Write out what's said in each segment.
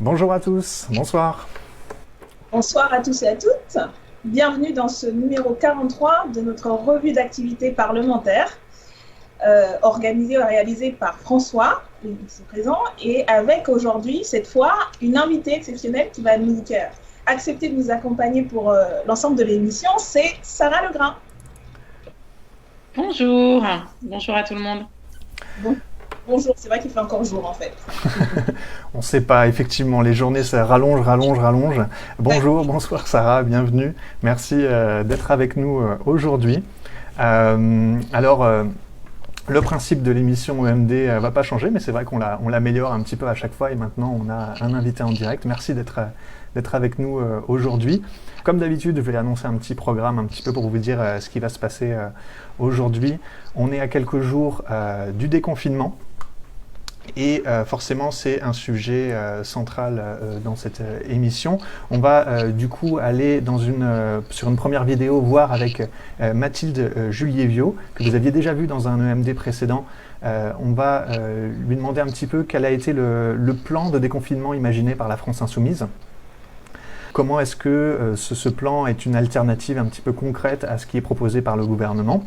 Bonjour à tous, bonsoir. Bonsoir à tous et à toutes. Bienvenue dans ce numéro 43 de notre revue d'activité parlementaire, organisée et réalisée par François, ici présent, et avec aujourd'hui, cette fois, une invitée exceptionnelle qui va nous accepter de nous accompagner pour l'ensemble de l'émission, c'est Sarah Legrain. Bonjour, bonjour à tout le monde. Bon, bonjour, c'est vrai qu'il fait encore jour en fait. On ne sait pas, effectivement, les journées ça rallonge. Bonjour, bonsoir Sarah, bienvenue. Merci d'être avec nous aujourd'hui. Le principe de l'émission OMD va pas changer, mais c'est vrai qu'on l'améliore un petit peu à chaque fois et maintenant on a un invité en direct. Merci d'être avec nous aujourd'hui. Comme d'habitude, je vais annoncer un petit programme un petit peu pour vous dire ce qui va se passer aujourd'hui. On est à quelques jours du déconfinement. Et forcément, c'est un sujet central dans cette émission. On va du coup aller sur une première vidéo voir avec Mathilde Juliévio, que vous aviez déjà vu dans un EMD précédent. On va lui demander un petit peu quel a été le plan de déconfinement imaginé par la France Insoumise. Comment est-ce que ce plan est une alternative un petit peu concrète à ce qui est proposé par le gouvernement.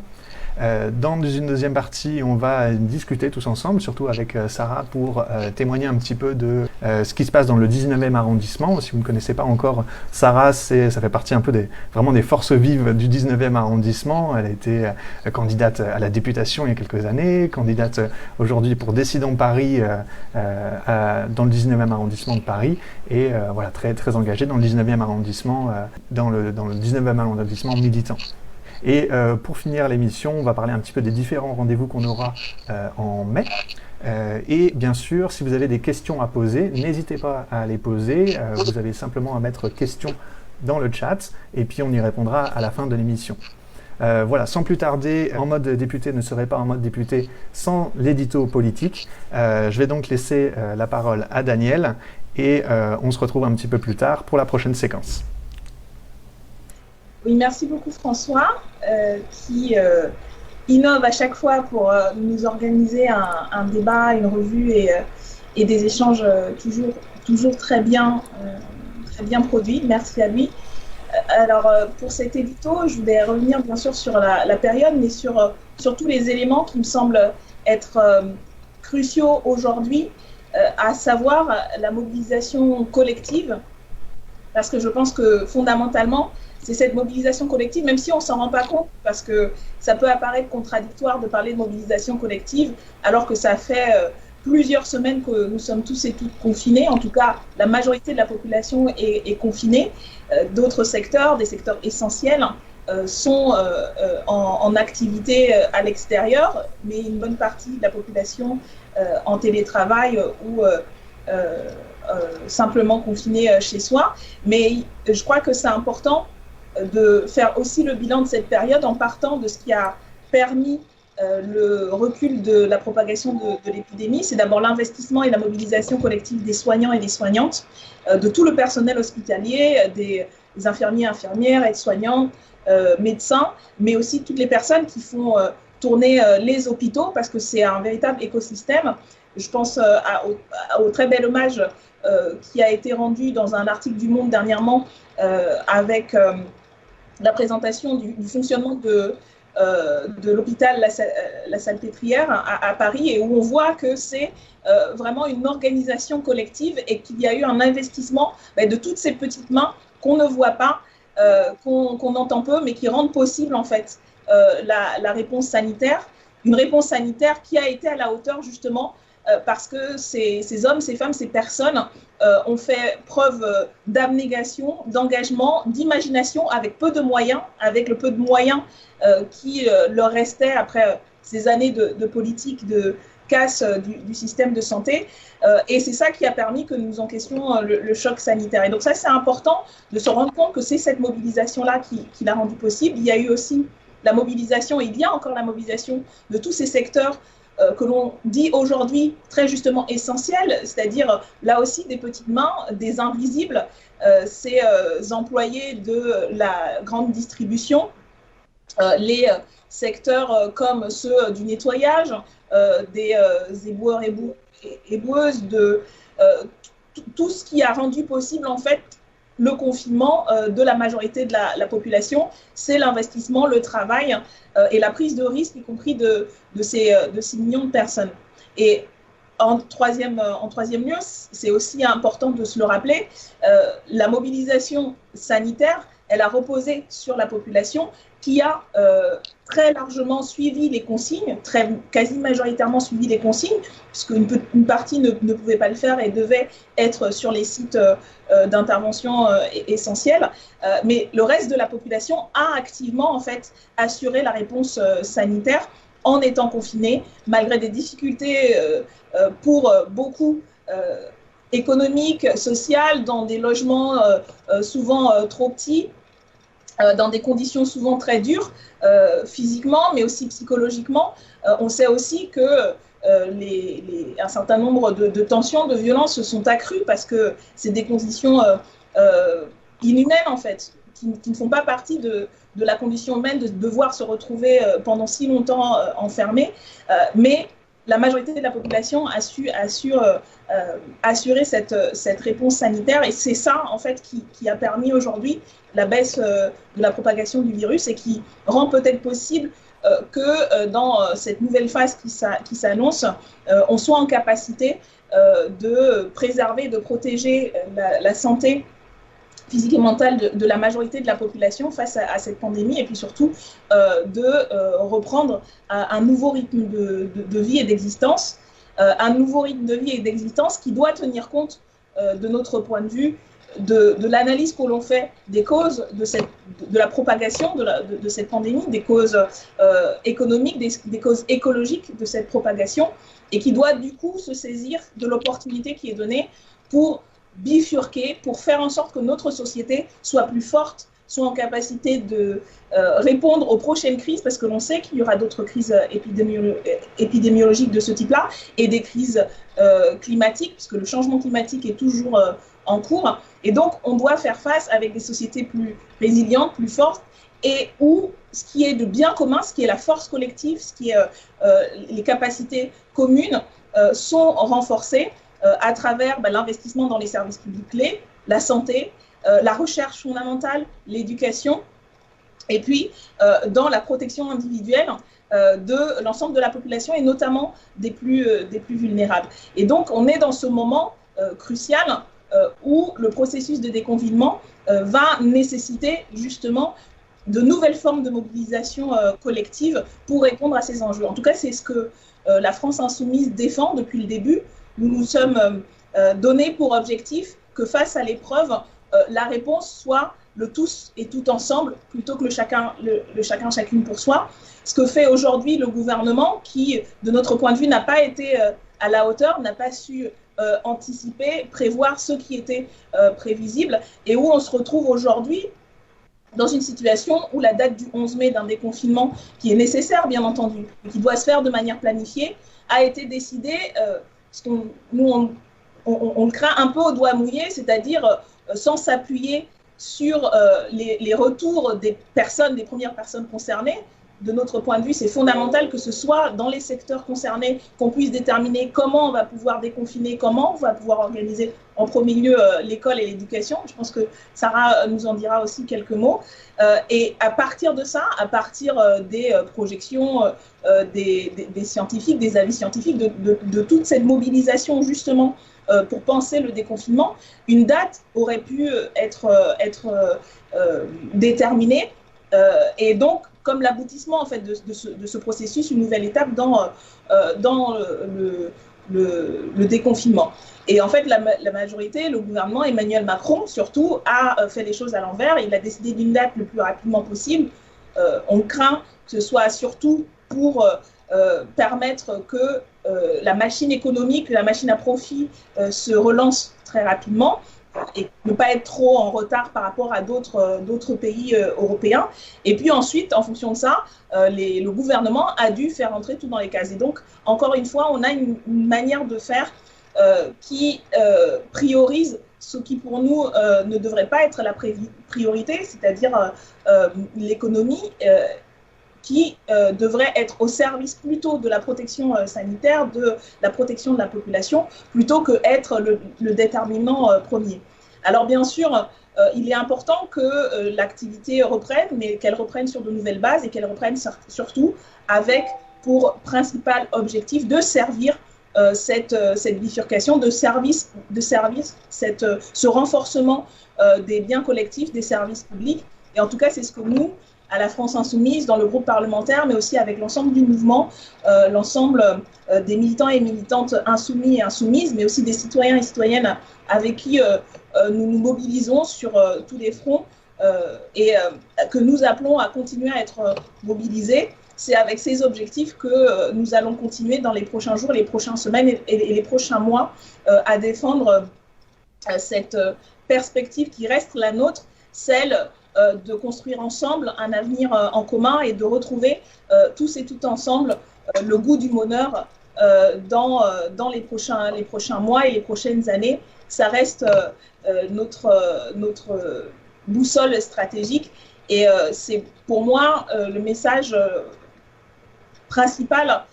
Dans une deuxième partie, on va discuter tous ensemble, surtout avec Sarah, pour témoigner un petit peu de ce qui se passe dans le 19e arrondissement. Si vous ne connaissez pas encore Sarah, ça fait partie un peu vraiment des forces vives du 19e arrondissement. Elle a été candidate à la députation il y a quelques années, candidate aujourd'hui pour Décidons Paris dans le 19e arrondissement de Paris, et voilà, très, très engagée dans le 19e arrondissement, dans le 19e arrondissement militant. Et pour finir l'émission, on va parler un petit peu des différents rendez-vous qu'on aura en mai. Et bien sûr, si vous avez des questions à poser, n'hésitez pas à les poser. Vous avez simplement à mettre questions dans le chat et puis on y répondra à la fin de l'émission. Voilà, sans plus tarder, En mode député ne serait pas En mode député sans l'édito politique. Je vais donc laisser la parole à Daniel et on se retrouve un petit peu plus tard pour la prochaine séquence. Oui, merci beaucoup François, qui innove à chaque fois pour nous organiser un débat, une revue et des échanges toujours très bien produits. Merci à lui. Alors, pour cet édito, je voulais revenir bien sûr sur la période, mais sur tous les éléments qui me semblent être cruciaux aujourd'hui, à savoir la mobilisation collective, parce que je pense que fondamentalement, c'est cette mobilisation collective, même si on ne s'en rend pas compte, parce que ça peut apparaître contradictoire de parler de mobilisation collective, alors que ça fait plusieurs semaines que nous sommes tous et toutes confinés. En tout cas, la majorité de la population est confinée. D'autres secteurs, des secteurs essentiels, sont en activité à l'extérieur, mais une bonne partie de la population en télétravail ou simplement confinée chez soi. Mais je crois que c'est important de faire aussi le bilan de cette période en partant de ce qui a permis le recul de la propagation de l'épidémie. C'est d'abord l'investissement et la mobilisation collective des soignants et des soignantes, de tout le personnel hospitalier, des infirmiers, infirmières, aides-soignants, médecins, mais aussi toutes les personnes qui font tourner les hôpitaux, parce que c'est un véritable écosystème. Je pense au très bel hommage qui a été rendu dans un article du Monde dernièrement avec la présentation du fonctionnement de l'hôpital La Salpêtrière à Paris, et où on voit que c'est vraiment une organisation collective et qu'il y a eu un investissement de toutes ces petites mains qu'on ne voit pas, qu'on entend peu, mais qui rendent possible en fait la réponse sanitaire. Une réponse sanitaire qui a été à la hauteur justement parce que ces hommes, ces femmes, ces personnes ont fait preuve d'abnégation, d'engagement, d'imagination avec peu de moyens, avec le peu de moyens qui leur restait après ces années de politique de casse du système de santé. Et c'est ça qui a permis que nous encaissions le choc sanitaire. Et donc ça, c'est important de se rendre compte que c'est cette mobilisation-là qui l'a rendu possible. Il y a eu aussi la mobilisation, et il y a encore la mobilisation de tous ces secteurs que l'on dit aujourd'hui très justement essentiels, c'est-à-dire là aussi des petites mains, des invisibles, ces employés de la grande distribution, les secteurs comme ceux du nettoyage, des éboueurs et éboueuses, de tout ce qui a rendu possible en fait le confinement de la majorité de la population, c'est l'investissement, le travail et la prise de risque, y compris de ces millions de personnes. Et en troisième lieu, c'est aussi important de se le rappeler, la mobilisation sanitaire, elle a reposé sur la population qui a très largement suivi les consignes, quasi majoritairement suivi les consignes, puisqu'une partie ne pouvait pas le faire et devait être sur les sites d'intervention essentiels. Mais le reste de la population a activement en fait assuré la réponse sanitaire en étant confiné, malgré des difficultés pour beaucoup économiques, sociales, dans des logements souvent trop petits, dans des conditions souvent très dures, physiquement, mais aussi psychologiquement. On sait aussi que un certain nombre de tensions, de violences se sont accrues parce que c'est des conditions inhumaines, en fait, qui ne font pas partie de la condition humaine de devoir se retrouver pendant si longtemps enfermés. Mais la majorité de la population a su assurer cette réponse sanitaire, et c'est ça en fait qui a permis aujourd'hui la baisse de la propagation du virus et qui rend peut-être possible que dans cette nouvelle phase qui s'annonce, on soit en capacité de préserver, de protéger la santé physique et mentale de la majorité de la population face à cette pandémie, et puis surtout de reprendre un nouveau rythme de vie et d'existence, qui doit tenir compte de notre point de vue, de l'analyse que l'on fait des causes de la propagation de cette pandémie, des causes économiques, des causes écologiques de cette propagation, et qui doit du coup se saisir de l'opportunité qui est donnée pour bifurquer, pour faire en sorte que notre société soit plus forte, soit en capacité de répondre aux prochaines crises, parce que l'on sait qu'il y aura d'autres crises épidémiologiques de ce type-là, et des crises climatiques, puisque le changement climatique est toujours en cours. Et donc, on doit faire face avec des sociétés plus résilientes, plus fortes, et où ce qui est de bien commun, ce qui est la force collective, ce qui est les capacités communes sont renforcées à travers l'investissement dans les services publics clés, la santé, la recherche fondamentale, l'éducation, et puis dans la protection individuelle de l'ensemble de la population, et notamment des plus vulnérables. Et donc, on est dans ce moment crucial où le processus de déconfinement va nécessiter justement de nouvelles formes de mobilisation collective pour répondre à ces enjeux. En tout cas, c'est ce que la France insoumise défend depuis le début. Nous nous sommes donnés pour objectif que face à l'épreuve, la réponse soit le tous et tout ensemble, plutôt que le chacun chacune pour soi. Ce que fait aujourd'hui le gouvernement, qui, de notre point de vue, n'a pas été à la hauteur, n'a pas su anticiper, prévoir ce qui était prévisible, et où on se retrouve aujourd'hui dans une situation où la date du 11 mai d'un déconfinement, qui est nécessaire bien entendu, et qui doit se faire de manière planifiée, a été décidée, parce que nous on le craint un peu au doigt mouillé, c'est-à-dire sans s'appuyer sur les retours des premières personnes concernées. De notre point de vue, c'est fondamental que ce soit dans les secteurs concernés qu'on puisse déterminer comment on va pouvoir déconfiner, comment on va pouvoir organiser en premier lieu l'école et l'éducation. Je pense que Sarah nous en dira aussi quelques mots. Et à partir de ça, à partir des projections des scientifiques, des avis scientifiques, de toute cette mobilisation justement pour penser le déconfinement, une date aurait pu être déterminée. Et donc, comme l'aboutissement en fait de ce processus, une nouvelle étape dans le déconfinement. Et en fait, la majorité, le gouvernement, Emmanuel Macron surtout, a fait les choses à l'envers. Il a décidé d'une date le plus rapidement possible. On craint que ce soit surtout pour permettre que la machine économique, la machine à profit se relance très rapidement, et ne pas être trop en retard par rapport à d'autres pays européens. Et puis ensuite, en fonction de ça, le gouvernement a dû faire entrer tout dans les cases. Et donc, encore une fois, on a une manière de faire qui priorise ce qui pour nous ne devrait pas être la priorité, c'est-à-dire l'économie, qui devrait être au service plutôt de la protection sanitaire, de la protection de la population, plutôt que être le déterminant premier. Alors bien sûr, il est important que l'activité reprenne, mais qu'elle reprenne sur de nouvelles bases et qu'elle reprenne surtout avec pour principal objectif de servir cette bifurcation, de service ce renforcement des biens collectifs, des services publics. Et en tout cas, c'est ce que nous, à la France Insoumise, dans le groupe parlementaire, mais aussi avec l'ensemble du mouvement, l'ensemble des militants et militantes insoumis et insoumises, mais aussi des citoyens et citoyennes avec qui nous nous mobilisons sur tous les fronts et que nous appelons à continuer à être mobilisés. C'est avec ces objectifs que nous allons continuer dans les prochains jours, les prochaines semaines et les prochains mois à défendre cette perspective qui reste la nôtre, celle de construire ensemble un avenir en commun et de retrouver tous et toutes ensemble le goût du bonheur dans les prochains mois et les prochaines années. Ça reste notre boussole stratégique et c'est pour moi le message principal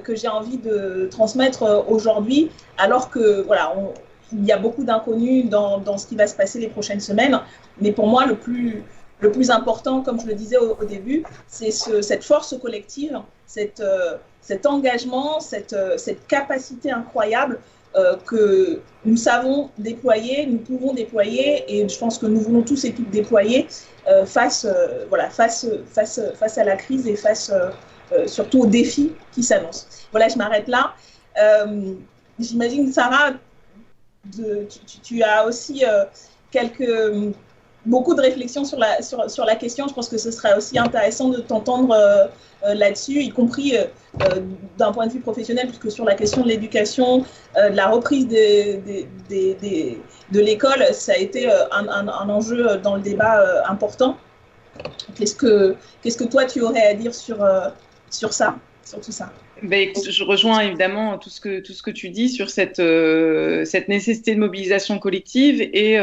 que j'ai envie de transmettre aujourd'hui, alors que voilà, il y a beaucoup d'inconnus dans ce qui va se passer les prochaines semaines. Mais pour moi, le plus important, comme je le disais au début, c'est cette force collective, cet engagement, cette capacité incroyable que nous savons déployer, nous pouvons déployer, et je pense que nous voulons tous et toutes déployer face à la crise et face surtout aux défis qui s'annoncent. Voilà, je m'arrête là. J'imagine, Sarah, tu as aussi beaucoup de réflexions sur la question. Je pense que ce serait aussi intéressant de t'entendre là-dessus, y compris d'un point de vue professionnel, puisque sur la question de l'éducation, de la reprise de l'école, ça a été un enjeu dans le débat important. Qu'est-ce que toi tu aurais à dire sur ça, sur tout ça? Écoute, je rejoins évidemment tout ce que tu dis sur cette nécessité de mobilisation collective et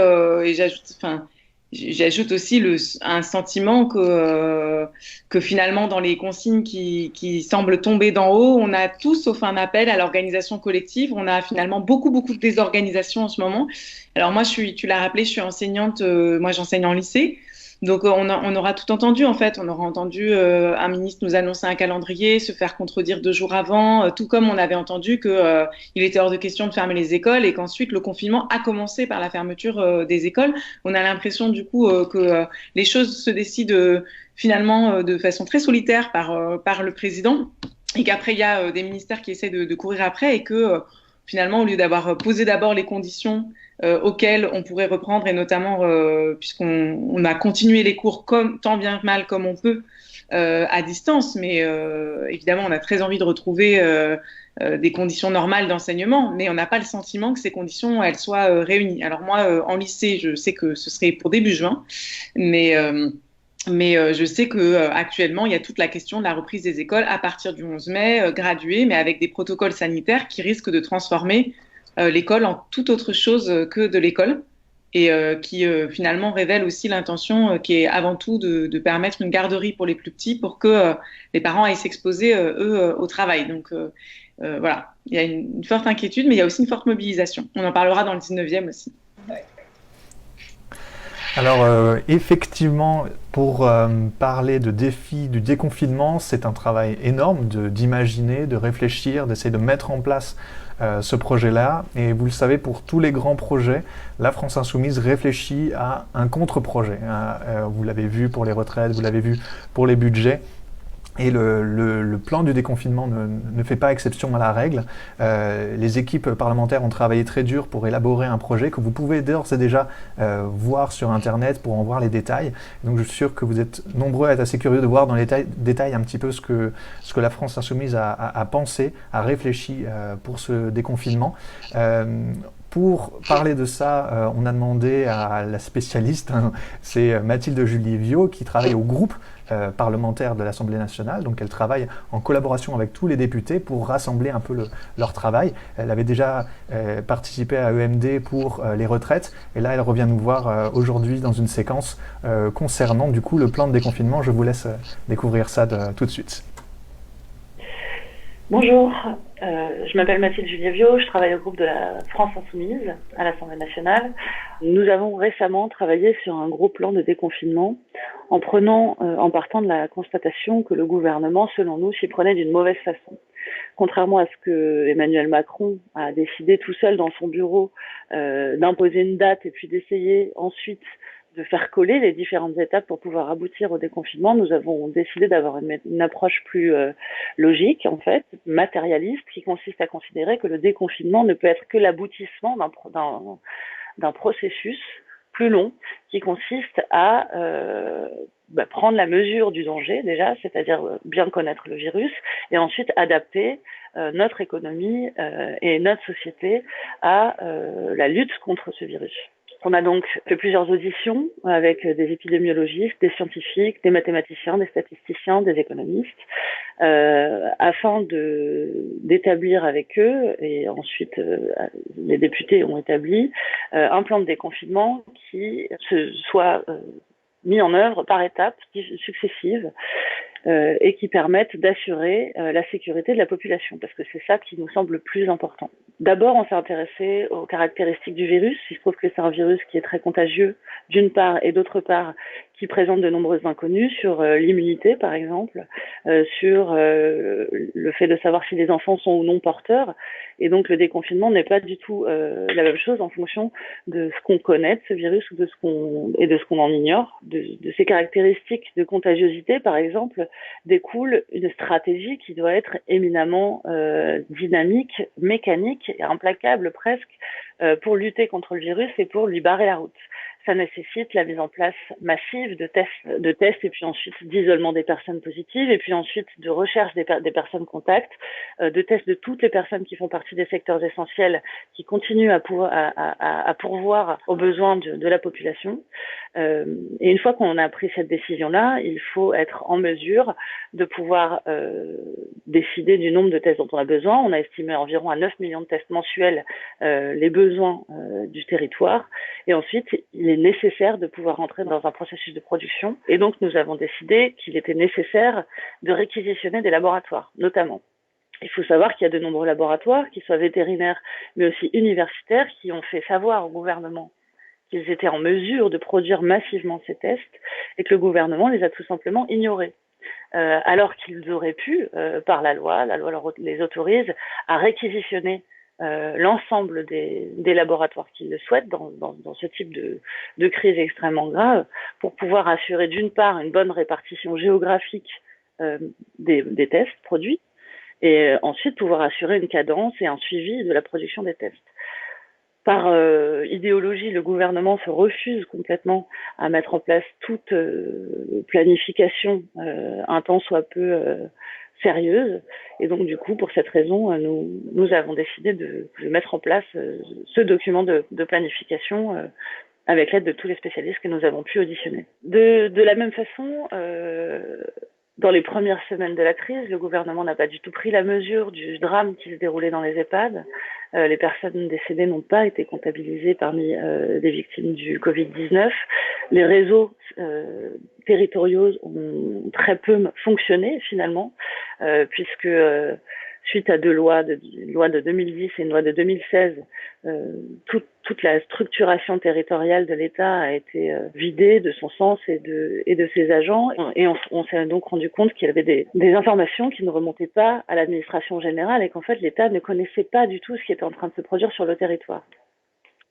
j'ajoute aussi un sentiment que finalement dans les consignes qui semblent tomber d'en haut, on a tous, sauf un appel à l'organisation collective, on a finalement beaucoup de désorganisation en ce moment. Alors moi, tu l'as rappelé, je suis enseignante, moi j'enseigne en lycée. Donc on aura tout entendu en fait, on aura entendu un ministre nous annoncer un calendrier, se faire contredire 2 jours avant, tout comme on avait entendu qu'il était hors de question de fermer les écoles et qu'ensuite le confinement a commencé par la fermeture des écoles. On a l'impression du coup que les choses se décident finalement de façon très solitaire par le président et qu'après il y a des ministères qui essaient de courir après et que finalement au lieu d'avoir posé d'abord les conditions auxquels on pourrait reprendre, et notamment puisqu'on a continué les cours tant bien mal comme on peut à distance, mais évidemment on a très envie de retrouver des conditions normales d'enseignement, mais on n'a pas le sentiment que ces conditions elles soient réunies. Alors moi en lycée je sais que ce serait pour début juin, mais je sais qu'actuellement, il y a toute la question de la reprise des écoles à partir du 11 mai, graduée, mais avec des protocoles sanitaires qui risquent de transformer l'école en toute autre chose que de l'école et qui finalement révèle aussi l'intention qui est avant tout de permettre une garderie pour les plus petits pour que les parents aillent s'exposer, eux, au travail. Donc voilà, il y a une forte inquiétude, mais il y a aussi une forte mobilisation. On en parlera dans le 19e aussi. Ouais. Alors effectivement, pour parler de défis du déconfinement, c'est un travail énorme d'imaginer, de réfléchir, d'essayer de mettre en place ce projet-là. Et vous le savez, pour tous les grands projets, la France Insoumise réfléchit à un contre-projet. Vous l'avez vu pour les retraites, vous l'avez vu pour les budgets. Et le plan du déconfinement ne fait pas exception à la règle. Les équipes parlementaires ont travaillé très dur pour élaborer un projet que vous pouvez d'ores et déjà voir sur Internet pour en voir les détails. Donc je suis sûr que vous êtes nombreux à être assez curieux de voir dans les détails un petit peu ce que la France Insoumise a pensé, a réfléchi pour ce déconfinement. Pour parler de ça, on a demandé à la spécialiste, hein, c'est Mathilde Julie-Viaud, qui travaille au groupe parlementaire de l'Assemblée nationale. Donc elle travaille en collaboration avec tous les députés pour rassembler un peu leur travail. Elle avait déjà participé à EMD pour les retraites et là elle revient nous voir aujourd'hui dans une séquence concernant du coup le plan de déconfinement. Je vous laisse découvrir ça tout de suite. Bonjour, je m'appelle Mathilde Julie-Viaud, je travaille au groupe de la France Insoumise à l'Assemblée nationale. Nous avons récemment travaillé sur un gros plan de déconfinement en partant de la constatation que le gouvernement, selon nous, s'y prenait d'une mauvaise façon. Contrairement à ce que Emmanuel Macron a décidé tout seul dans son bureau d'imposer une date et puis d'essayer ensuite de faire coller les différentes étapes pour pouvoir aboutir au déconfinement, nous avons décidé d'avoir une approche plus logique, en fait, matérialiste, qui consiste à considérer que le déconfinement ne peut être que l'aboutissement d'un processus plus long qui consiste à prendre la mesure du danger déjà, c'est-à-dire bien connaître le virus, et ensuite adapter notre économie et notre société à la lutte contre ce virus. On a donc fait plusieurs auditions avec des épidémiologistes, des scientifiques, des mathématiciens, des statisticiens, des économistes, afin d'établir avec eux, et ensuite les députés ont établi, un plan de déconfinement qui soit mis en œuvre par étapes successives et qui permettent d'assurer la sécurité de la population, parce que c'est ça qui nous semble le plus important. D'abord, on s'est intéressé aux caractéristiques du virus. Il se trouve que c'est un virus qui est très contagieux, d'une part, et d'autre part, qui présente de nombreuses inconnues sur l'immunité, par exemple, sur le fait de savoir si les enfants sont ou non porteurs. Et donc, le déconfinement n'est pas du tout la même chose en fonction de ce qu'on connaît de ce virus ou de ce qu'on en ignore. De ses caractéristiques de contagiosité, par exemple, découle une stratégie qui doit être éminemment dynamique, mécanique et implacable presque pour lutter contre le virus et pour lui barrer la route. Ça nécessite la mise en place massive de tests et puis ensuite d'isolement des personnes positives et puis ensuite de recherche des personnes contacts, de tests de toutes les personnes qui font partie des secteurs essentiels qui continuent à pourvoir aux besoins de la population. Et une fois qu'on a pris cette décision-là, il faut être en mesure de pouvoir décider du nombre de tests dont on a besoin. On a estimé environ à 9 millions de tests mensuels les besoins du territoire. Et ensuite, il est nécessaire de pouvoir entrer dans un processus de production. Et donc, nous avons décidé qu'il était nécessaire de réquisitionner des laboratoires, notamment. Il faut savoir qu'il y a de nombreux laboratoires, qu'ils soient vétérinaires, mais aussi universitaires, qui ont fait savoir au gouvernement qu'ils étaient en mesure de produire massivement ces tests et que le gouvernement les a tout simplement ignorés. Alors qu'ils auraient pu, par la loi les autorise à réquisitionner l'ensemble des laboratoires qui le souhaitent dans ce type de crise extrêmement grave pour pouvoir assurer d'une part une bonne répartition géographique des tests produits et ensuite pouvoir assurer une cadence et un suivi de la production des tests. Par idéologie, le gouvernement se refuse complètement à mettre en place toute planification un temps soit peu sérieuse. Et donc, du coup, pour cette raison, nous avons décidé de mettre en place ce document de planification avec l'aide de tous les spécialistes que nous avons pu auditionner. De la même façon, dans les premières semaines de la crise, le gouvernement n'a pas du tout pris la mesure du drame qui se déroulait dans les EHPAD. Les personnes décédées n'ont pas été comptabilisées parmi les victimes du Covid-19. Les réseaux territoriaux ont très peu fonctionné finalement, puisque suite à une loi de 2010 et une loi de 2016, toute la structuration territoriale de l'État a été vidée de son sens et de ses agents. Et on s'est donc rendu compte qu'il y avait des informations qui ne remontaient pas à l'administration générale et qu'en fait l'État ne connaissait pas du tout ce qui était en train de se produire sur le territoire.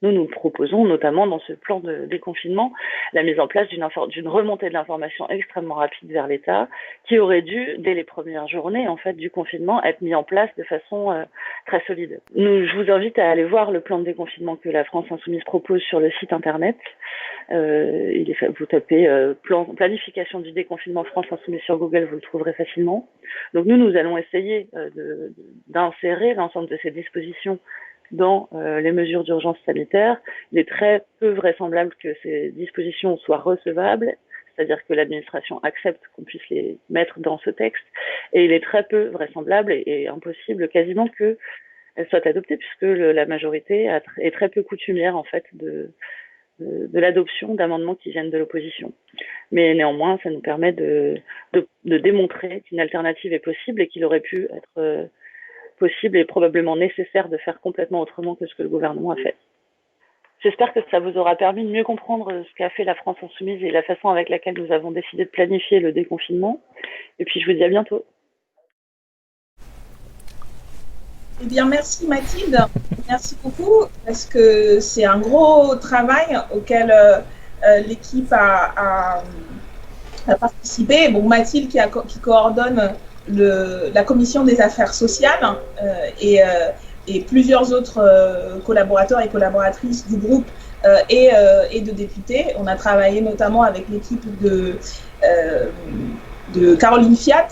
Nous proposons notamment dans ce plan de déconfinement la mise en place d'une remontée de l'information extrêmement rapide vers l'État qui aurait dû, dès les premières journées en fait, du confinement, être mis en place de façon très solide. Je vous invite à aller voir le plan de déconfinement que la France Insoumise propose sur le site internet. Vous tapez planification du déconfinement France Insoumise sur Google, vous le trouverez facilement. Donc nous allons essayer d'insérer l'ensemble de ces dispositions dans les mesures d'urgence sanitaire. Il est très peu vraisemblable que ces dispositions soient recevables, c'est-à-dire que l'administration accepte qu'on puisse les mettre dans ce texte, et il est très peu vraisemblable et impossible quasiment qu'elles soient adoptées, puisque la majorité est très peu coutumière en fait de l'adoption d'amendements qui viennent de l'opposition. Mais néanmoins, ça nous permet de démontrer qu'une alternative est possible et qu'il aurait pu être possible et probablement nécessaire de faire complètement autrement que ce que le gouvernement a fait. J'espère que ça vous aura permis de mieux comprendre ce qu'a fait la France Insoumise et la façon avec laquelle nous avons décidé de planifier le déconfinement. Et puis, je vous dis à bientôt. Eh bien, merci Mathilde. Merci beaucoup parce que c'est un gros travail auquel l'équipe a participé. Bon, Mathilde qui coordonne la commission des affaires sociales et plusieurs autres collaborateurs et collaboratrices du groupe et de députés. On a travaillé notamment avec l'équipe de Caroline Fiat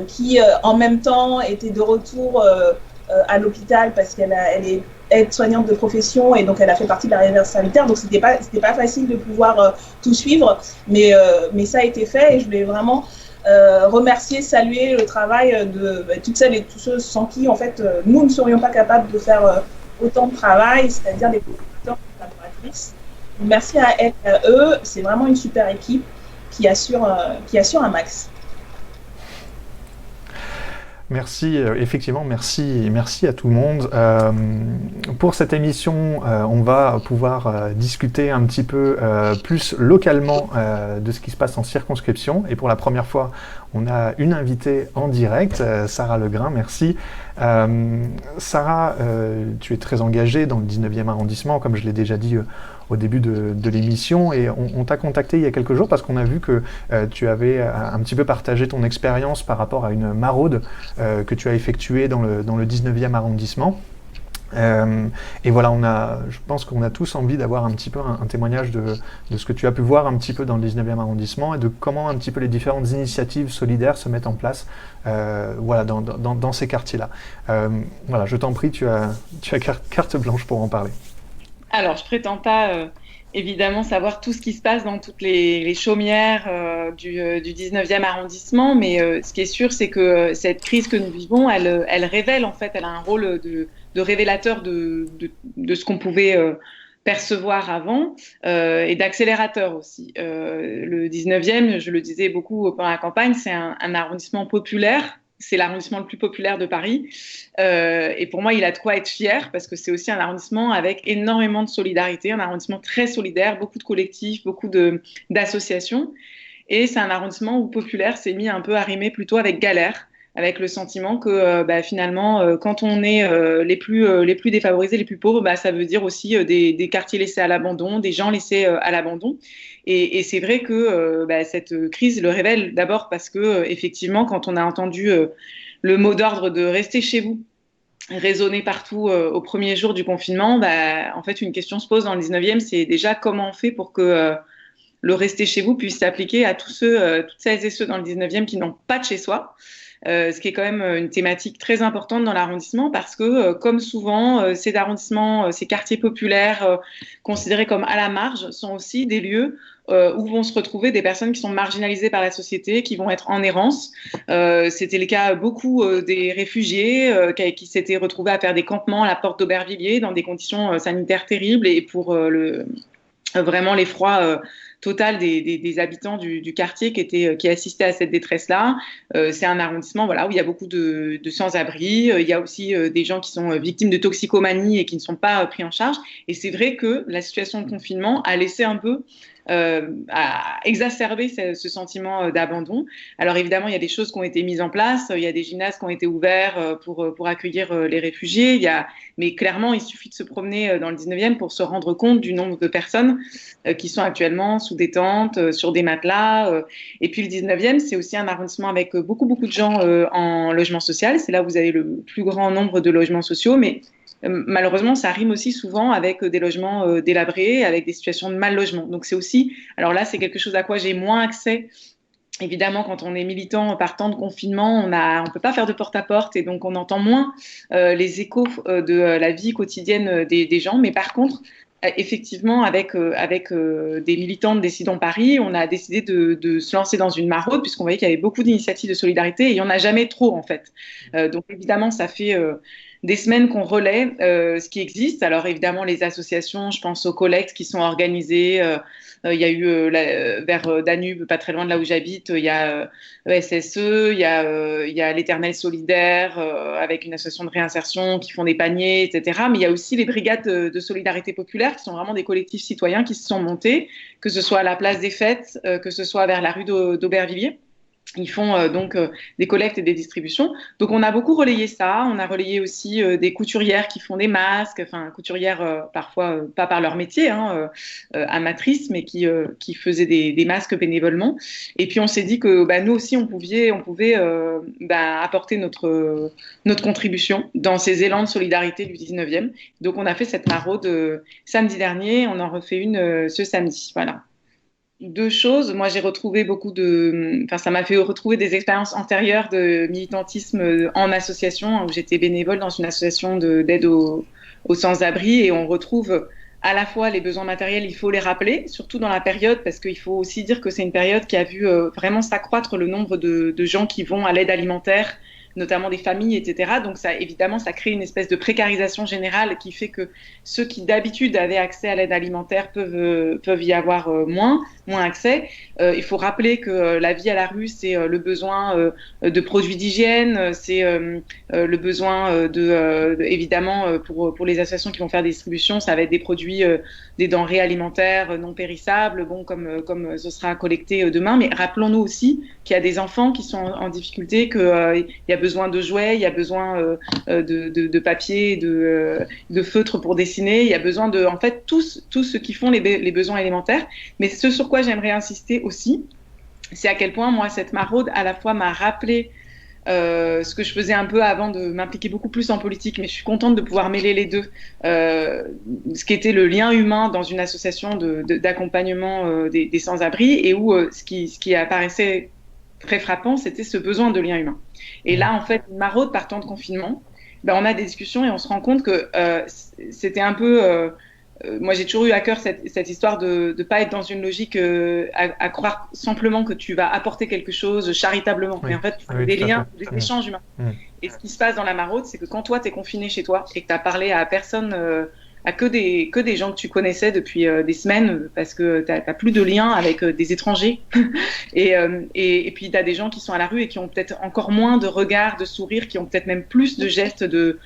qui en même temps était de retour à l'hôpital parce qu'elle est aide-soignante de profession et donc elle a fait partie de la réserve sanitaire, donc c'était pas facile de pouvoir tout suivre, mais ça a été fait et je voulais vraiment remercier, saluer le travail de toutes celles et tous ceux sans qui en fait nous ne serions pas capables de faire autant de travail, c'est-à-dire les collaborateurs et collaboratrices. Merci à elles et à eux, c'est vraiment une super équipe qui assure un max. Merci, effectivement, merci à tout le monde. Pour cette émission, on va pouvoir discuter un petit peu plus localement de ce qui se passe en circonscription. Et pour la première fois, on a une invitée en direct, Sarah Legrain, merci. Sarah, tu es très engagée dans le 19e arrondissement, comme je l'ai déjà dit au début de l'émission, et on t'a contacté il y a quelques jours parce qu'on a vu que tu avais un petit peu partagé ton expérience par rapport à une maraude que tu as effectuée dans le 19e arrondissement. Et voilà, je pense qu'on a tous envie d'avoir un petit peu un témoignage de ce que tu as pu voir un petit peu dans le 19e arrondissement et de comment un petit peu les différentes initiatives solidaires se mettent en place voilà, dans ces quartiers-là. Voilà, je t'en prie, tu as carte blanche pour en parler. Alors, je prétends pas évidemment savoir tout ce qui se passe dans toutes les chaumières du 19e arrondissement, mais ce qui est sûr, c'est que cette crise que nous vivons, elle révèle en fait, elle a un rôle de révélateur de ce qu'on pouvait percevoir avant et d'accélérateur aussi. Le 19e, je le disais beaucoup pendant la campagne, c'est un arrondissement populaire. C'est l'arrondissement le plus populaire de Paris. Et pour moi, il a de quoi être fier parce que c'est aussi un arrondissement avec énormément de solidarité, un arrondissement très solidaire, beaucoup de collectifs, beaucoup d'associations. Et c'est un arrondissement où populaire s'est mis un peu à rimer plutôt avec galère, avec le sentiment que finalement, quand on est les plus défavorisés, les plus pauvres, ça veut dire aussi des quartiers laissés à l'abandon, des gens laissés à l'abandon. Et c'est vrai que cette crise le révèle d'abord parce que effectivement, quand on a entendu le mot d'ordre de rester chez vous résonner partout au premier jour du confinement, en fait, une question se pose dans le 19e, c'est déjà comment on fait pour que le rester chez vous puisse s'appliquer à toutes celles et ceux dans le 19e qui n'ont pas de chez soi. Ce qui est quand même une thématique très importante dans l'arrondissement parce que, comme souvent, ces arrondissements, ces quartiers populaires considérés comme à la marge sont aussi des lieux où vont se retrouver des personnes qui sont marginalisées par la société, qui vont être en errance. C'était le cas beaucoup des réfugiés qui s'étaient retrouvés à faire des campements à la porte d'Aubervilliers dans des conditions sanitaires terribles et pour vraiment l'effroi total des habitants du quartier qui assistaient à cette détresse-là. C'est un arrondissement où il y a beaucoup de sans-abri. Il y a aussi des gens qui sont victimes de toxicomanie et qui ne sont pas pris en charge. Et c'est vrai que la situation de confinement a laissé un peu à exacerber ce sentiment d'abandon. Alors évidemment, il y a des choses qui ont été mises en place, il y a des gymnases qui ont été ouverts pour accueillir les réfugiés, mais clairement, il suffit de se promener dans le 19e pour se rendre compte du nombre de personnes qui sont actuellement sous des tentes, sur des matelas. Et puis le 19e, c'est aussi un arrondissement avec beaucoup de gens en logement social. C'est là où vous avez le plus grand nombre de logements sociaux, mais malheureusement, ça rime aussi souvent avec des logements délabrés, avec des situations de mal logement. Donc c'est aussi, alors là, c'est quelque chose à quoi j'ai moins accès Évidemment, quand on est militant par temps de confinement, on peut pas faire de porte-à-porte et donc on entend moins les échos de la vie quotidienne des gens. Mais par contre, effectivement, avec des militants de Décidons Paris, on a décidé de se lancer dans une maraude puisqu'on voyait qu'il y avait beaucoup d'initiatives de solidarité et il n'y en a jamais trop en fait. Donc évidemment, ça fait des semaines qu'on relaie ce qui existe. Alors évidemment, les associations, je pense aux collectes qui sont organisées. Il y a eu vers Danube, pas très loin de là où j'habite, il y a SSE, il y a l'Éternel Solidaire avec une association de réinsertion qui font des paniers, etc. Mais il y a aussi les brigades de solidarité populaire qui sont vraiment des collectifs citoyens qui se sont montés, que ce soit à la place des Fêtes, que ce soit vers la rue d'Aubervilliers. Ils font donc des collectes et des distributions. Donc on a beaucoup relayé ça. On a relayé aussi des couturières qui font des masques, enfin couturières parfois pas par leur métier, amatrices, mais qui faisaient des masques bénévolement. Et puis on s'est dit que nous aussi on pouvait apporter notre contribution dans ces élans de solidarité du 19e. Donc on a fait cette maraude samedi dernier. On en refait une ce samedi. Voilà. Deux choses. Moi, j'ai retrouvé ça m'a fait retrouver des expériences antérieures de militantisme en association, où j'étais bénévole dans une association d'aide aux sans-abri, et on retrouve à la fois les besoins matériels, il faut les rappeler, surtout dans la période, parce qu'il faut aussi dire que c'est une période qui a vu vraiment s'accroître le nombre de gens qui vont à l'aide alimentaire, notamment des familles, etc. Donc ça, évidemment, ça crée une espèce de précarisation générale qui fait que ceux qui d'habitude avaient accès à l'aide alimentaire peuvent y avoir moins accès. Il faut rappeler que la vie à la rue, c'est le besoin de produits d'hygiène, c'est le besoin évidemment, pour les associations qui vont faire des distributions, ça va être des produits, des denrées alimentaires non périssables, comme ce sera collecté demain. Mais rappelons-nous aussi qu'il y a des enfants qui sont en difficulté, qu'il y a besoin de jouets, il y a besoin de papier, de feutres pour dessiner, il y a besoin de, en fait, tous ceux qui font les besoins élémentaires. Mais ce sur quoi j'aimerais insister aussi, c'est à quel point, moi, cette maraude, à la fois, m'a rappelé ce que je faisais un peu avant de m'impliquer beaucoup plus en politique, mais je suis contente de pouvoir mêler les deux. Ce qui était le lien humain dans une association d'accompagnement des sans-abri, et où ce qui apparaissait très frappant, c'était ce besoin de lien humain. Et là, en fait, une maraude par temps de confinement, on a des discussions et on se rend compte que c'était un peu... moi, j'ai toujours eu à cœur cette histoire de ne pas être dans une logique à croire simplement que tu vas apporter quelque chose charitablement. Oui. Mais en fait, des liens, des échanges humains. Et ce qui se passe dans la maraude, c'est que quand toi, tu es confiné chez toi et que tu as parlé à personne, à que des gens que tu connaissais depuis des semaines, parce que tu n'as plus de lien avec des étrangers. Et puis, tu as des gens qui sont à la rue et qui ont peut-être encore moins de regards, de sourires, qui ont peut-être même plus de gestes de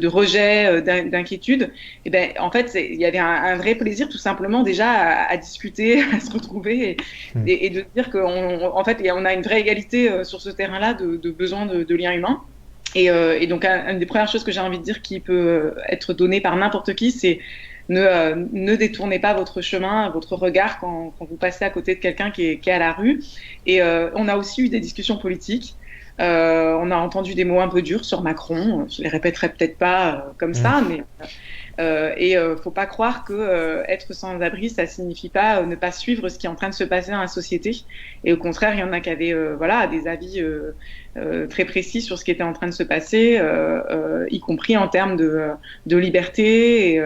rejet, d'inquiétude. Et ben, en fait, il y avait un vrai plaisir tout simplement déjà à discuter, à se retrouver et de dire qu'en fait, on a une vraie égalité sur ce terrain-là de besoin de liens humains. Et donc, une des premières choses que j'ai envie de dire qui peut être donnée par n'importe qui, c'est ne détournez pas votre chemin, votre regard quand vous passez à côté de quelqu'un qui est à la rue. Et on a aussi eu des discussions politiques. On a entendu des mots un peu durs sur Macron. Je les répéterai peut-être pas comme ça, mais... faut pas croire que être sans-abri, ça signifie pas ne pas suivre ce qui est en train de se passer dans la société. Et au contraire, il y en a qui avaient des avis très précis sur ce qui était en train de se passer, y compris en termes de liberté.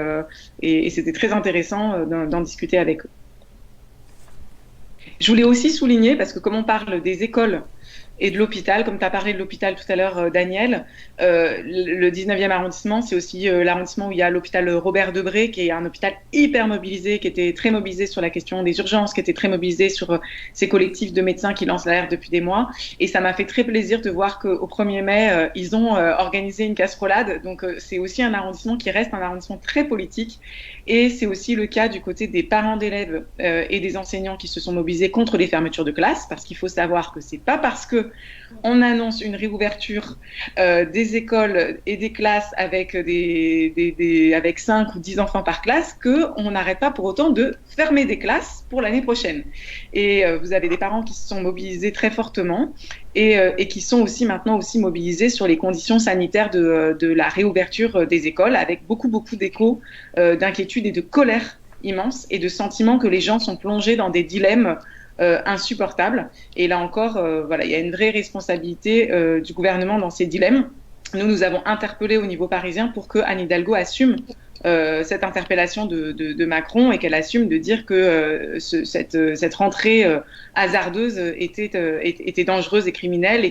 Et c'était très intéressant d'en discuter avec eux. Je voulais aussi souligner, parce que comme on parle des écoles et de l'hôpital, comme tu as parlé de l'hôpital tout à l'heure, Daniel, le 19e arrondissement, c'est aussi l'arrondissement où il y a l'hôpital Robert Debré, qui est un hôpital hyper mobilisé, qui était très mobilisé sur la question des urgences, qui était très mobilisé sur ces collectifs de médecins qui lancent l'alerte depuis des mois. Et ça m'a fait très plaisir de voir qu'au 1er mai, ils ont organisé une casserolade. Donc c'est aussi un arrondissement qui reste un arrondissement très politique. Et c'est aussi le cas du côté des parents d'élèves et des enseignants qui se sont mobilisés contre les fermetures de classes, parce qu'il faut savoir que c'est pas parce que on annonce une réouverture des écoles et des classes avec avec 5 ou 10 enfants par classe qu'on n'arrête pas pour autant de fermer des classes pour l'année prochaine. Et vous avez des parents qui se sont mobilisés très fortement et qui sont aussi maintenant aussi mobilisés sur les conditions sanitaires de la réouverture des écoles, avec beaucoup d'échos, d'inquiétude et de colère immense, et de sentiments que les gens sont plongés dans des dilemmes insupportables. Et là encore, il y a une vraie responsabilité du gouvernement dans ces dilemmes. Nous avons interpellé au niveau parisien pour que Anne Hidalgo assume cette interpellation de Macron et qu'elle assume de dire que cette rentrée hasardeuse était dangereuse et criminelle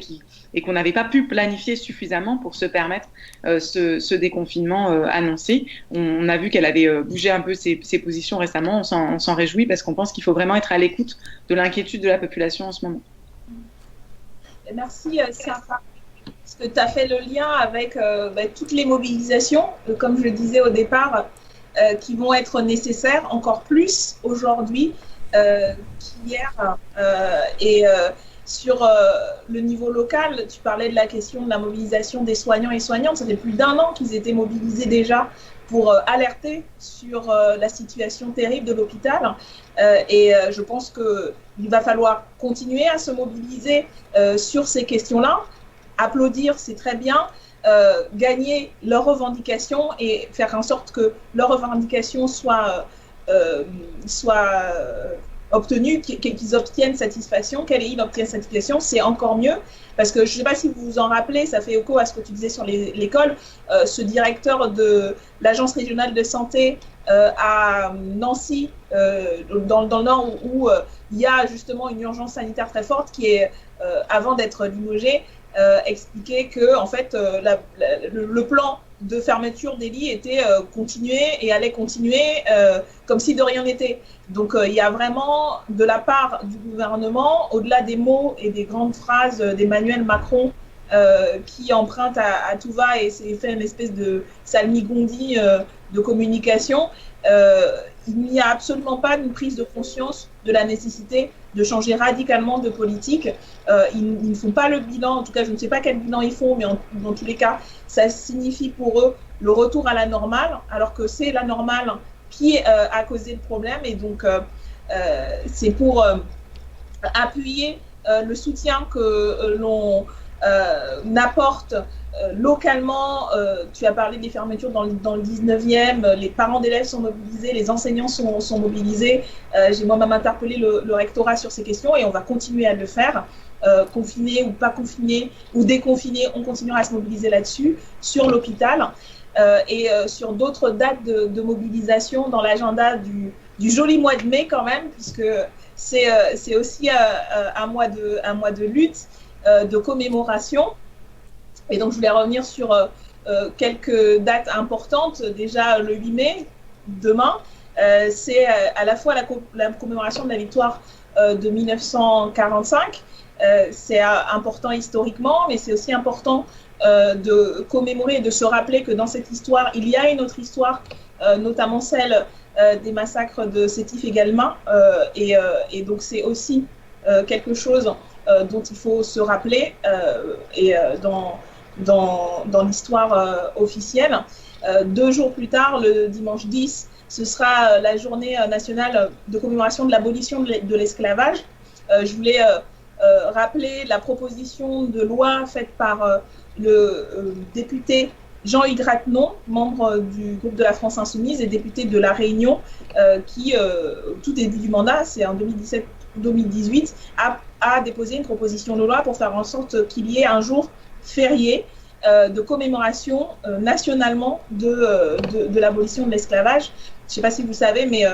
et qu'on n'avait pas pu planifier suffisamment pour se permettre ce déconfinement annoncé. On a vu qu'elle avait bougé un peu ses positions récemment, on s'en réjouit parce qu'on pense qu'il faut vraiment être à l'écoute de l'inquiétude de la population en ce moment. Merci Sarah. Parce que tu as fait le lien avec toutes les mobilisations, comme je le disais au départ, qui vont être nécessaires encore plus aujourd'hui qu'hier. Sur le niveau local, tu parlais de la question de la mobilisation des soignants et soignantes. Ça fait plus d'1 an qu'ils étaient mobilisés déjà pour alerter sur la situation terrible de l'hôpital. Je pense qu'il va falloir continuer à se mobiliser sur ces questions-là. Applaudir, c'est très bien. Gagner leurs revendications et faire en sorte que leurs revendications soient obtenues, qu'ils obtiennent satisfaction. Qu'elle obtienne satisfaction, c'est encore mieux. Parce que je ne sais pas si vous vous en rappelez, ça fait écho à ce que tu disais sur l'école. Ce directeur de l'Agence régionale de santé à Nancy, dans le Nord, où il y a justement une urgence sanitaire très forte qui est, avant d'être limogé, expliquait que en fait, le plan de fermeture des lits était continué et allait continuer comme si de rien n'était. Donc il y a vraiment de la part du gouvernement, au-delà des mots et des grandes phrases d'Emmanuel Macron qui emprunte à tout va et s'est fait une espèce de salmigondi de communication, il n'y a absolument pas une prise de conscience de la nécessité de changer radicalement de politique. Ils ne font pas le bilan, en tout cas je ne sais pas quel bilan ils font, mais dans tous les cas, ça signifie pour eux le retour à la normale, alors que c'est la normale qui a causé le problème. Et donc c'est pour appuyer le soutien que l'on apporte localement. Tu as parlé des fermetures dans le 19e, les parents d'élèves sont mobilisés, les enseignants sont mobilisés. J'ai moi-même interpellé le rectorat sur ces questions et on va continuer à le faire. Confiné ou pas confiné ou déconfiné, on continuera à se mobiliser là-dessus, sur l'hôpital et sur d'autres dates de mobilisation dans l'agenda du joli mois de mai quand même, puisque c'est aussi un mois de lutte, de commémoration. Et donc, je voulais revenir sur quelques dates importantes. Déjà, le 8 mai, demain, c'est à la fois la commémoration de la victoire de 1945. C'est important historiquement, mais c'est aussi important de commémorer et de se rappeler que dans cette histoire, il y a une autre histoire, notamment celle des massacres de Sétif et Galma. Et donc, c'est aussi quelque chose dont il faut se rappeler dans l'histoire officielle. 2 jours plus tard, le dimanche 10, ce sera la journée nationale de commémoration de l'abolition de l'esclavage. Je voulais rappeler la proposition de loi faite par le député Jean-Hugues Rattenon, membre du groupe de la France Insoumise et député de La Réunion, qui, au tout début du mandat, c'est en 2017-2018, a déposé une proposition de loi pour faire en sorte qu'il y ait un jour férié de commémoration nationalement de l'abolition de l'esclavage. Je ne sais pas si vous savez, mais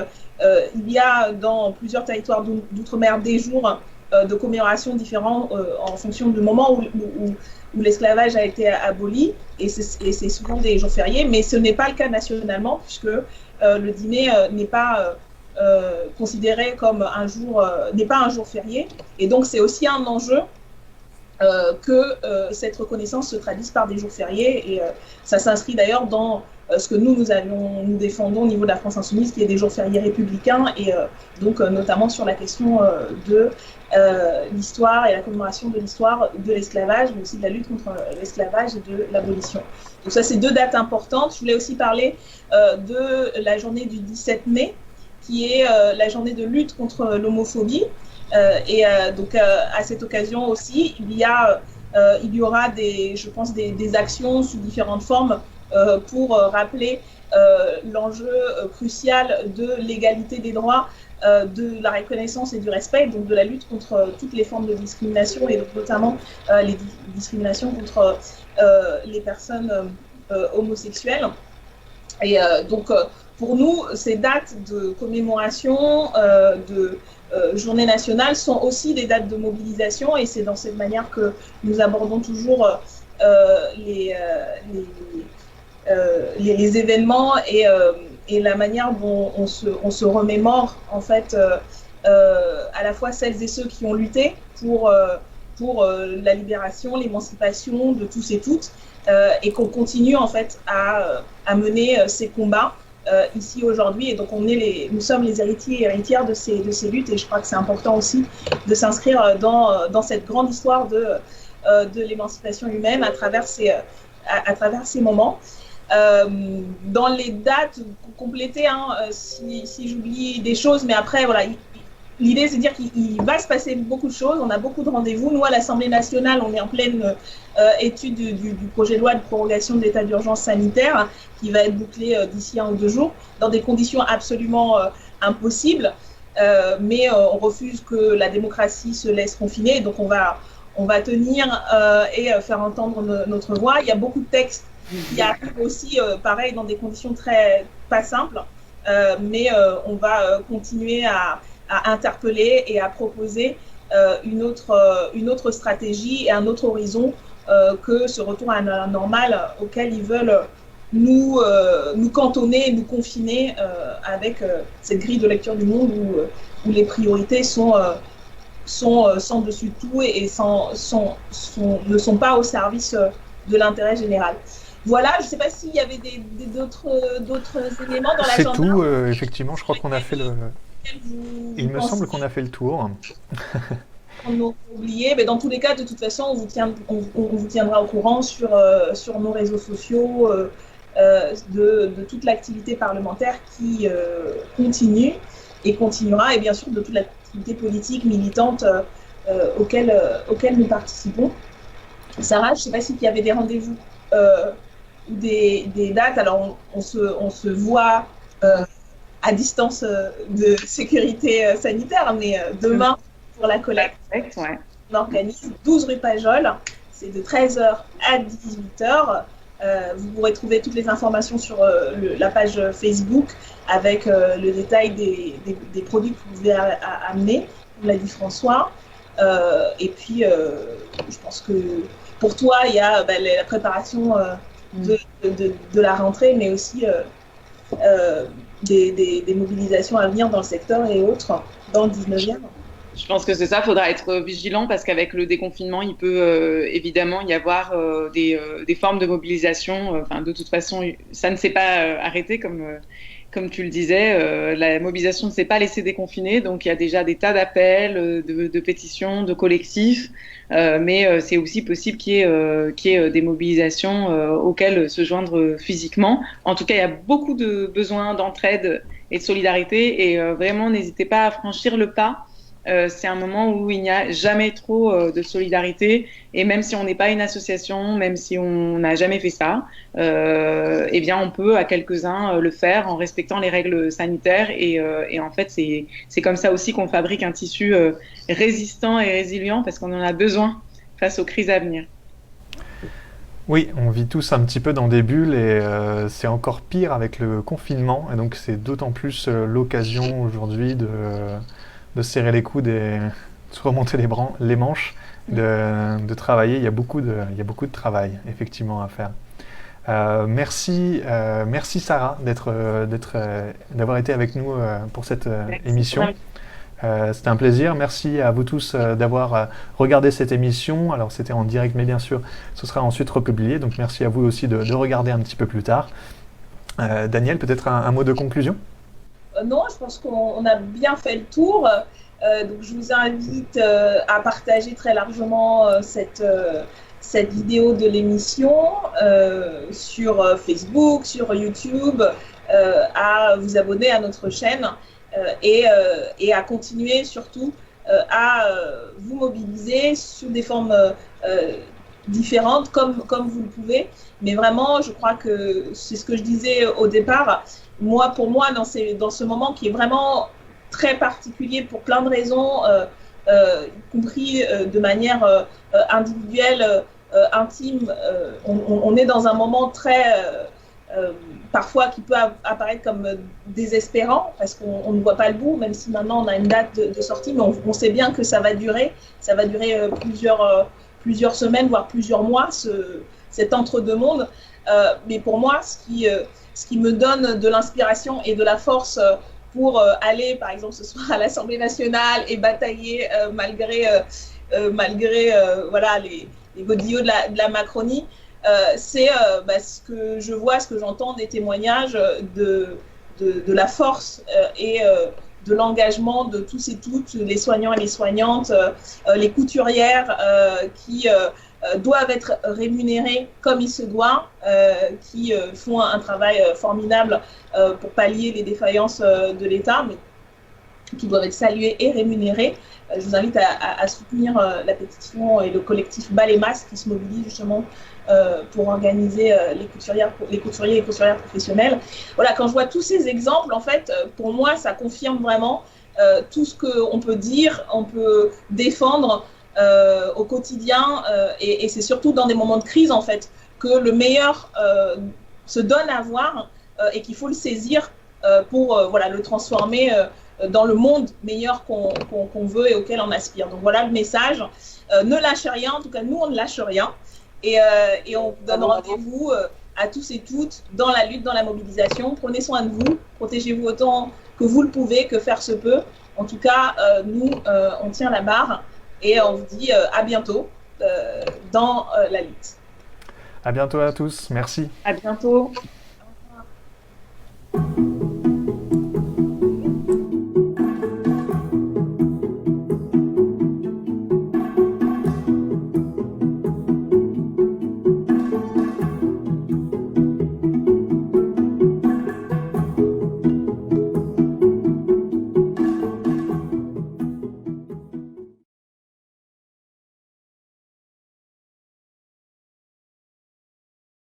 il y a dans plusieurs territoires d'outre-mer des jours de commémoration différents en fonction du moment où l'esclavage a été aboli, et c'est souvent des jours fériés, mais ce n'est pas le cas nationalement, puisque le 10 mai n'est pas considéré comme n'est pas un jour férié, et donc c'est aussi un enjeu que cette reconnaissance se traduise par des jours fériés, et ça s'inscrit d'ailleurs dans ce que nous défendons au niveau de la France Insoumise, qui est des jours fériés républicains, et donc notamment sur la question de l'histoire et la commémoration de l'histoire de l'esclavage, mais aussi de la lutte contre l'esclavage et de l'abolition. Donc ça, c'est 2 dates importantes. Je voulais aussi parler de la journée du 17 mai, qui est la journée de lutte contre l'homophobie. Donc à cette occasion aussi, il y aura des actions sous différentes formes pour rappeler l'enjeu crucial de l'égalité des droits, de la reconnaissance et du respect, donc de la lutte contre toutes les formes de discrimination et donc notamment les discriminations contre les personnes homosexuelles. Et donc pour nous, ces dates de commémoration, de journée nationale sont aussi des dates de mobilisation et c'est dans cette manière que nous abordons toujours les événements et la manière dont on se remémore en fait à la fois celles et ceux qui ont lutté pour la libération, l'émancipation de tous et toutes et qu'on continue en fait à mener ces combats ici aujourd'hui et donc nous sommes les héritiers et héritières de ces luttes et je crois que c'est important aussi de s'inscrire dans cette grande histoire de l'émancipation humaine à travers ces moments. Dans les dates complétées, si j'oublie des choses, mais après, voilà, l'idée c'est de dire qu'il va se passer beaucoup de choses, on a beaucoup de rendez-vous. Nous, à l'Assemblée nationale, on est en pleine étude du projet de loi de prorogation de l'état d'urgence sanitaire qui va être bouclé d'ici 1 ou 2 jours, dans des conditions absolument impossibles, mais on refuse que la démocratie se laisse confiner, donc on va tenir et faire entendre notre voix. Il y a beaucoup de textes qui arrivent aussi, pareil, dans des conditions pas simples, mais on va continuer à interpeller et à proposer une autre stratégie et un autre horizon que ce retour à la normale auquel ils veulent nous cantonner, nous confiner avec cette grille de lecture du monde où les priorités sont sans dessus de tout et ne sont pas au service de l'intérêt général. Voilà, je ne sais pas s'il y avait d'autres éléments dans l'agenda. C'est tout, effectivement, je crois qu'on a fait le... Il me semble qu'on a fait le tour. On a oublié, mais dans tous les cas, de toute façon, on vous tiendra au courant sur nos réseaux sociaux de toute l'activité parlementaire qui continue et continuera, et bien sûr de toute l'activité politique militante auquel nous participons. Sarah, je ne sais pas s'il y avait des rendez-vous ou des dates. Alors, on se voit à distance de sécurité sanitaire, mais demain, pour la collecte, on organise 12 rue Pajol. C'est de 13h à 18h. Vous pourrez trouver toutes les informations sur la page Facebook avec le détail des produits que vous pouvez amener, comme l'a dit François. Et puis, je pense que pour toi, il y a la préparation de la rentrée, mais aussi des mobilisations à venir dans le secteur et autres dans le 19e. Je pense que c'est ça, il faudra être vigilant parce qu'avec le déconfinement, il peut évidemment y avoir des formes de mobilisation. De toute façon, ça ne s'est pas arrêté comme tu le disais. La mobilisation ne s'est pas laissée déconfiner, donc il y a déjà des tas d'appels, de pétitions, de collectifs, mais c'est aussi possible qu'il y ait des mobilisations auxquelles se joindre physiquement. En tout cas, il y a beaucoup de besoins d'entraide et de solidarité et vraiment n'hésitez pas à franchir le pas. C'est un moment où il n'y a jamais trop de solidarité et même si on n'est pas une association, même si on n'a jamais fait ça, eh bien on peut à quelques-uns le faire en respectant les règles sanitaires et en fait c'est comme ça aussi qu'on fabrique un tissu résistant et résilient parce qu'on en a besoin face aux crises à venir. Oui, on vit tous un petit peu dans des bulles et c'est encore pire avec le confinement et donc c'est d'autant plus l'occasion aujourd'hui de serrer les coudes et de se remonter les manches, de travailler. Il y a beaucoup de travail, effectivement, à faire. Merci Sarah d'avoir été avec nous pour cette émission. C'était un plaisir. Merci à vous tous d'avoir regardé cette émission. Alors, c'était en direct, mais bien sûr, ce sera ensuite republié. Donc, merci à vous aussi de regarder un petit peu plus tard. Daniel, peut-être un mot de conclusion ? Non, je pense qu'on a bien fait le tour. Donc, je vous invite à partager très largement cette vidéo de l'émission sur Facebook, sur YouTube, à vous abonner à notre chaîne et à continuer surtout à vous mobiliser sous des formes différentes comme vous le pouvez. Mais vraiment, je crois que c'est ce que je disais au départ. Pour moi, dans ce moment qui est vraiment très particulier pour plein de raisons, y compris de manière individuelle, intime, on est dans un moment très... parfois qui peut apparaître comme désespérant parce qu'on ne voit pas le bout, même si maintenant on a une date de sortie, mais on sait bien que ça va durer plusieurs semaines, voire plusieurs mois, cet entre-deux-mondes. Mais pour moi, ce qui me donne de l'inspiration et de la force pour aller, par exemple, ce soir à l'Assemblée nationale et batailler malgré voilà, les godillots de la Macronie, c'est ce que je vois, ce que j'entends des témoignages de la force et de l'engagement de tous et toutes, les soignants et les soignantes, les couturières qui doivent être rémunérés comme il se doit, qui font un travail formidable pour pallier les défaillances de l'État, mais qui doivent être salués et rémunérés. Je vous invite à soutenir la pétition et le collectif Bas les masques qui se mobilise justement pour organiser les couturiers et couturières professionnels. Voilà, quand je vois tous ces exemples, en fait, pour moi, ça confirme vraiment tout ce qu'on peut dire, on peut défendre au quotidien, et c'est surtout dans des moments de crise, en fait, que le meilleur se donne à voir et qu'il faut le saisir pour voilà, le transformer dans le monde meilleur qu'on veut et auquel on aspire. Donc voilà le message. Ne lâchez rien, en tout cas nous on ne lâche rien. Et on vous donne rendez-vous à tous et toutes dans la lutte, dans la mobilisation. Prenez soin de vous, protégez-vous autant que vous le pouvez, que faire se peut. En tout cas, nous, on tient la barre et on vous dit à bientôt dans la lutte. À bientôt à tous, merci. À bientôt.